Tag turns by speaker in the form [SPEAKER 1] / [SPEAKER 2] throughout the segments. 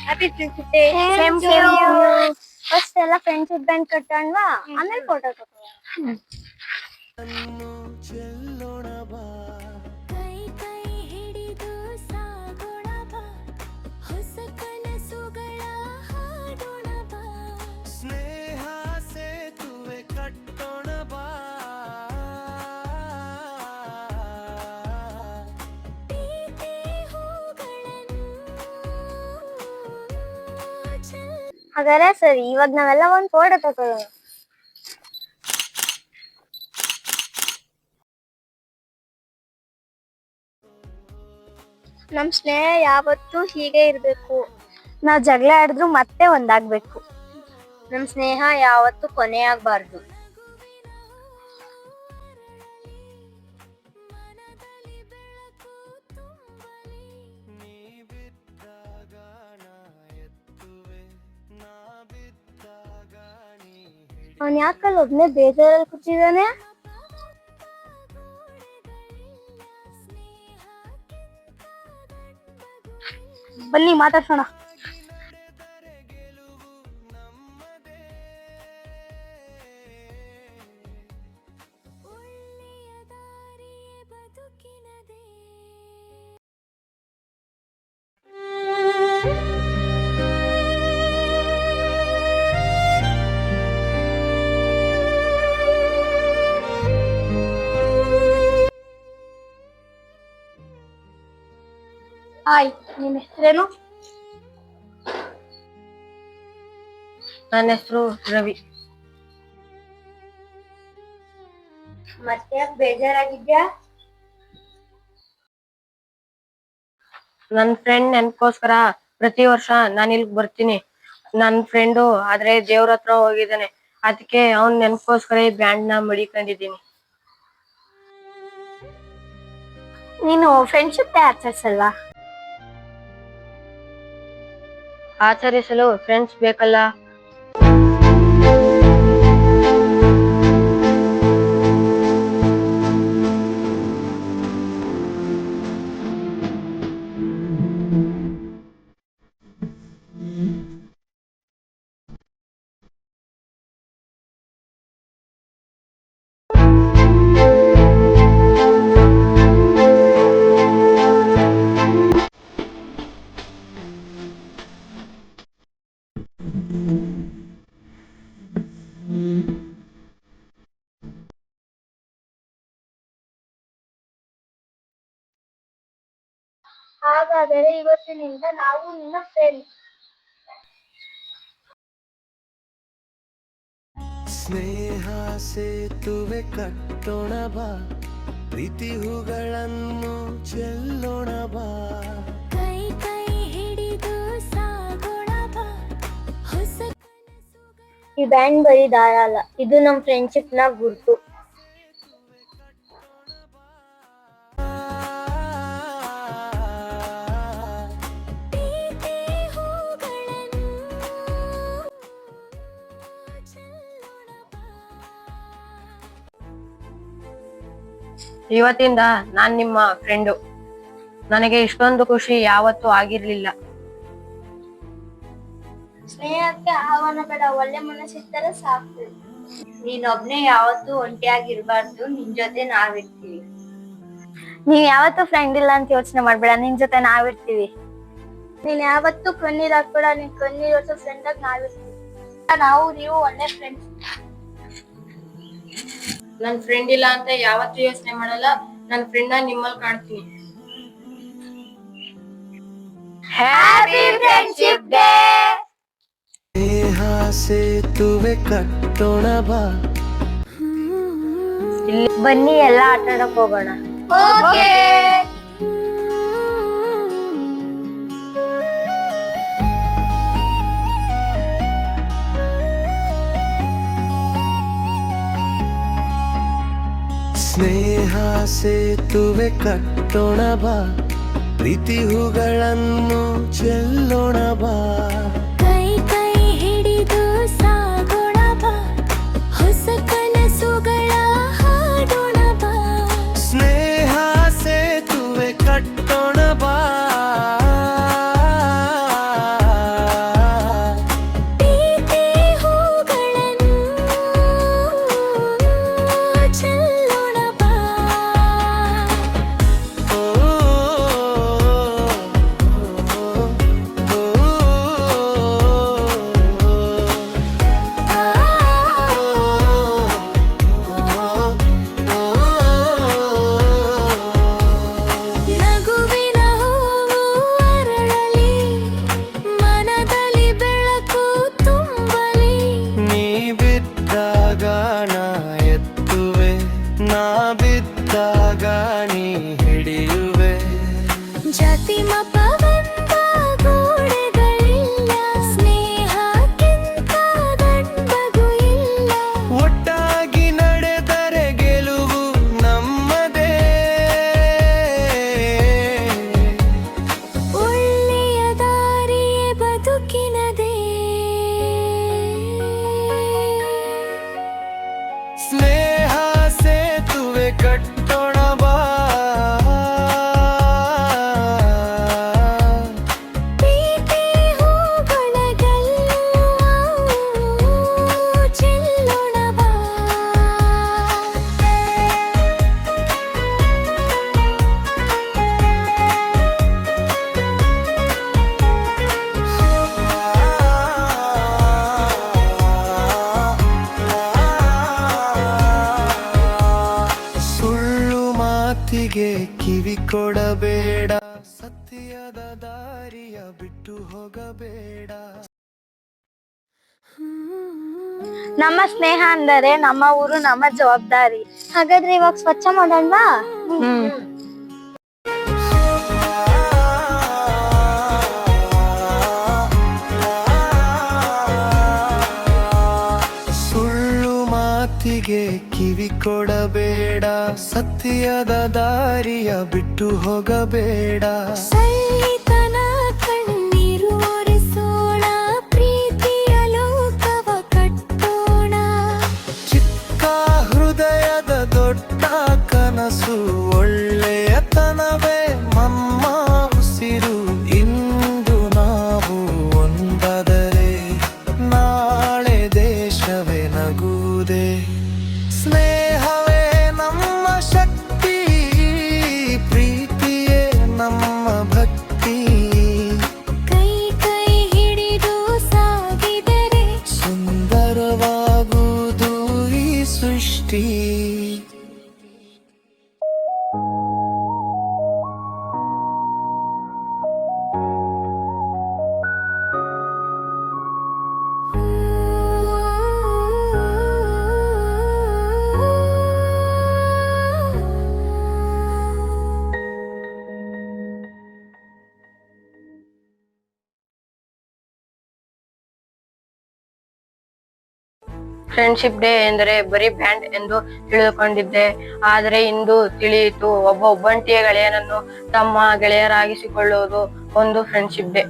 [SPEAKER 1] Happy friendship day.
[SPEAKER 2] Same to you. First ಎಲ್ಲ friendship band ಕಟ್ಟೋಣವಾ, ಆಮೇಲೆ ಫೋಟೋ ತಗೊಳ್ಳೋಣ. ಹಾಗಾದ್ರೆ ಸರಿ, ಇವಾಗ ನಾವೆಲ್ಲ ಒಂದ್ ಫೋಟೋ ತಗೊಳ್ಳೋಣ.
[SPEAKER 1] ನಮ್ ಸ್ನೇಹ ಯಾವತ್ತೂ ಹೀಗೆ ಇರ್ಬೇಕು.
[SPEAKER 2] ನಾವ್ ಜಗಳ ಆಡಿದ್ರು ಮತ್ತೆ ಒಂದಾಗ್ಬೇಕು.
[SPEAKER 1] ನಮ್ ಸ್ನೇಹ ಯಾವತ್ತೂ ಕೊನೆ ಆಗ್ಬಾರ್ದು.
[SPEAKER 2] ಅವ್ನ್ ಯಾಕಲ್ಲಿ ಒಬ್ನೇ ಬೇಜಾರಲ್ಲಿ ಕೂತಿದಾನೆ? ಬನ್ನಿ ಮಾತಾಡ್ಸೋಣ. ಹಾಯ್, ನಿನ್ ಹೆಸರೇನು?
[SPEAKER 1] ನನ್ನ ಹೆಸರು ರವಿ.
[SPEAKER 2] ಮತ್ತೆ ಬೇಜಾರಾಗಿದ್ಯಾ?
[SPEAKER 1] ನನ್ ಫ್ರೆಂಡ್ ನೆನ್ಕೋಸ್ಕರ ಪ್ರತಿ ವರ್ಷ ನಾನು ಇಲ್ಲಿಗೆ ಬರ್ತೀನಿ. ನನ್ ಫ್ರೆಂಡು ಆದ್ರೆ ದೇವ್ರ ಹತ್ರ ಹೋಗಿದ್ದಾನೆ, ಅದಕ್ಕೆ ಅವ್ನ್ ನೆನ್ಕೋಸ್ಕರ ಈ ಬ್ಯಾಂಡ್ ನ ಮಡಿಕೊಂಡಿದ್ದೀನಿ.
[SPEAKER 2] ನೀನು ಫ್ರೆಂಡ್ಶಿಪ್ ಡೇ ಆಚರಿಸಲ್ವಾ?
[SPEAKER 1] ಆಚರಿಸಲು ಫ್ರೆಂಡ್ಸ್ ಬೇಕಲ್ಲ.
[SPEAKER 2] ಹಾಗಾದರೆ ಇವತ್ತಿನಿಂದ ನಾವು ನಿನ್ನ ಫ್ರೆಂಡ್ಸ್.
[SPEAKER 3] ಸ್ನೇಹ ಸೇತುವೆ ಕಟ್ಟೋಣ ಬಾ, ಪ್ರೀತಿ ಹೂಗಳನ್ನು ಚೆಲ್ಲೋಣ ಬಾ,
[SPEAKER 4] ಕೈ ಕೈ ಹಿಡಿದು ಸಾಗೋಣ ಬಾ, ಹೊಸ
[SPEAKER 2] ಈ ಬ್ಯಾಂಡ್ ಬರೀ ದಾರ ಅಲ್ಲ, ಇದು ನಮ್ ಫ್ರೆಂಡ್ಶಿಪ್ ನ ಗುರುತು.
[SPEAKER 1] ಇವತ್ತಿಂದ ನಾನ್ ನಿಮ್ಮ ಫ್ರೆಂಡು. ನನಗೆ ಇಷ್ಟೊಂದು ಖುಷಿ ಯಾವತ್ತೂ ಆಗಿರ್ಲಿಲ್ಲ.
[SPEAKER 2] ಸ್ನೇಹಕ್ಕೆ ಆಹ್ವಾನ ಬೇಡ, ಒಳ್ಳೆ ಮನಸ್ಸಿದ್ದರೆ ಸಾಕು.
[SPEAKER 1] ನೀನೊಬ್ನೇ ಯಾವತ್ತೂ ಒಂಟಿಯಾಗಿರ್ಬಾರ್ದು, ನಿನ್ ಜೊತೆ ನಾವಿರ್ತೀವಿ.
[SPEAKER 2] ನೀವ್ ಯಾವತ್ತೂ ಫ್ರೆಂಡ್ ಇಲ್ಲ ಅಂತ ಯೋಚನೆ ಮಾಡ್ಬೇಡ, ನಿನ್ ಜೊತೆ ನಾವಿರ್ತೀವಿ.
[SPEAKER 1] ನೀನ್ ಯಾವತ್ತೂ ಕಣ್ಣೀರ್ ಹಾಕ್ಬೇಡ, ನಿನ್ ಕಣ್ಣೀರ್ ಹೊಸ ಫ್ರೆಂಡ್ ಆಗಿ ನಾವಿರ್ತೀವಿ. ನಾವು ನೀವು ಒಳ್ಳೆ ಫ್ರೆಂಡ್ಸ್. ನನ್ ಫ್ರೆಂಡ್ ಇಲ್ಲ ಅಂತ ಯಾವತ್ತೂ ಯೋಚನೆ ಮಾಡಲ್ಲ, ನನ್ ಫ್ರೆಂಡ್ ನಿಮ್ಮಲ್ಲಿ ಕಾಣ್ತೀನಿ. Happy friendship day.
[SPEAKER 3] ಸ್ನೇಹ ಸೇತುವೆ ಕಟ್ಟೋಣ ಬಾ.
[SPEAKER 2] ಬನ್ನಿ ಎಲ್ಲ ಆಟ ಆಡಕ್ ಹೋಗೋಣ.
[SPEAKER 3] ಸ್ನೇಹ ಸೇತುವೆ ಕಟ್ಟೋಣ ಬಾ, ಪ್ರೀತಿ ಹೂಗಳನ್ನು ಚೆಲ್ಲೋಣ ಬಾ,
[SPEAKER 4] ಕೈ ಕೈ ಹಿಡಿದು ಸಾಗೋಣ ಬಾ, ಹೊಸ ಕನಸುಗಳ ಹಾಡೋಣ ಬಾ,
[SPEAKER 3] ಸ್ನೇಹ ಸೇತುವೆ ಕಟ್ಟೋಣ ಬಾ. ಬಿದ್ದಾಗ ನೀ ಹಿಡಿಯುವೆ.
[SPEAKER 4] ಜಾತಿ ಮಪ ಬಂದ ಗೋಡೆಗಳಿಲ್ಲ, ಸ್ನೇಹಕ್ಕಿಂತ ಗಂಡಗೂ ಇಲ್ಲ.
[SPEAKER 3] ಒಟ್ಟಾಗಿ ನಡೆದರೆ ಗೆಲುವು ನಮ್ಮದೇ.
[SPEAKER 4] ಒಳ್ಳೆಯ ದಾರಿಯೇ ಬದುಕಿನದೇ.
[SPEAKER 3] ಸ್ನೇಹ ಸೇತುವೆ ಕಟ್ಟೋಣ ಬಾ,
[SPEAKER 4] ಪ್ರೀತಿ ಹೂಗಳಗಲ್ಲೂ ಚೆಲ್ಲೋಣ ಬಾ.
[SPEAKER 3] ಸುಳ್ಳು ಮಾತಿಗೆ ಕಿವಿ ಕೊಡಬೇಡ, ಸತ್ಯದ ದಾರಿಯ ಬಿಟ್ಟು ಹೋಗಬೇಡ.
[SPEAKER 2] ನಮ್ಮ ಸ್ನೇಹ ಅಂದರೆ ನಮ್ಮ ಊರು, ನಮ್ಮ ಜವಾಬ್ದಾರಿ. ಹಾಗಾದ್ರೆ ಇವಾಗ ಸ್ವಚ್ಛ ಮಾಡೋಣವಾ?
[SPEAKER 3] ಸುಳ್ಳು ಮಾತಿಗೆ ಕಿವಿ ಕೊಡಬೇಡ, ಸತ್ಯದ ದಾರಿಯ ಬಿಟ್ಟು ಹೋಗಬೇಡ.
[SPEAKER 4] ಸೈತನ ಕಣ್ಣೀರು ಒರೆಸೋಣ, ಪ್ರೀತಿಯ ಲೋಕವ ಕಟ್ಟೋಣ.
[SPEAKER 3] ಚಿಕ್ಕ ಹೃದಯದ ದೊಡ್ಡ ಕನಸು, ಒಳ್ಳೆಯತನವೇ ನಮ್ಮ ಉಸಿರು. ಇಂದು ನಾವು ಒಂದಾದರೆ ನಾಳೆ ದೇಶವೇ ನಗುವುದೇ. ಸ್ನೇಹವೇ ನಮ್ಮ ಶಕ್ತಿ, ಪ್ರೀತಿಯೇ ನಮ್ಮ ಭಕ್ತಿ.
[SPEAKER 4] ಕೈ ಕೈ ಹಿಡಿದು ಸಾಗಿದರೆ
[SPEAKER 3] ಸುಂದರವಾಗುವುದು ಈ ಸೃಷ್ಟಿ.
[SPEAKER 1] ಫ್ರೆಂಡ್ಶಿಪ್ ಡೇ ಎಂದರೆ ಬರೀ ಬ್ಯಾಂಡ್ ಎಂದು ತಿಳಿದುಕೊಂಡಿದ್ದೆ, ಆದರೆ ಇಂದು ತಿಳಿಯಿತು, ಒಬ್ಬ ಒಬ್ಬಂಟಿಯ ಗೆಳೆಯನನ್ನು ತಮ್ಮ ಗೆಳೆಯರಾಗಿಸಿಕೊಳ್ಳುವುದು ಒಂದು ಫ್ರೆಂಡ್ಶಿಪ್ ಡೇ.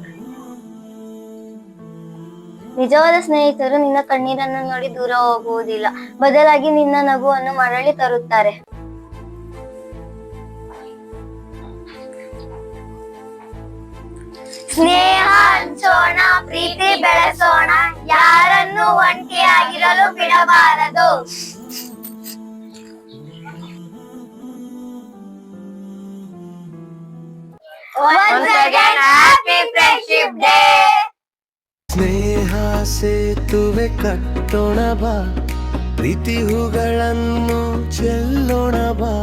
[SPEAKER 2] ನಿಜವಾದ ಸ್ನೇಹಿತರು ನಿನ್ನ ಕಣ್ಣೀರನ್ನು ನೋಡಿ ದೂರ ಹೋಗುವುದಿಲ್ಲ, ಬದಲಾಗಿ ನಿನ್ನ ನಗುವನ್ನು ಮರಳಿ ತರುತ್ತಾರೆ. ಸ್ನೇಹ ಹಂಚೋಣ, ಪ್ರೀತಿ ಬೆಳೆಸೋಣ, ಯಾರನ್ನು ಒಂಟಿಯಾಗಿರಲು ಬಿಡಬಾರದು. Once again, happy Friendship Day!
[SPEAKER 3] ಸ್ನೇಹ ಸೇತುವೆ ಕಟ್ಟೋಣ ಬಾ, ಪ್ರೀತಿ ಹೂಗಳನ್ನು ಚೆಲ್ಲೋಣ ಬಾ.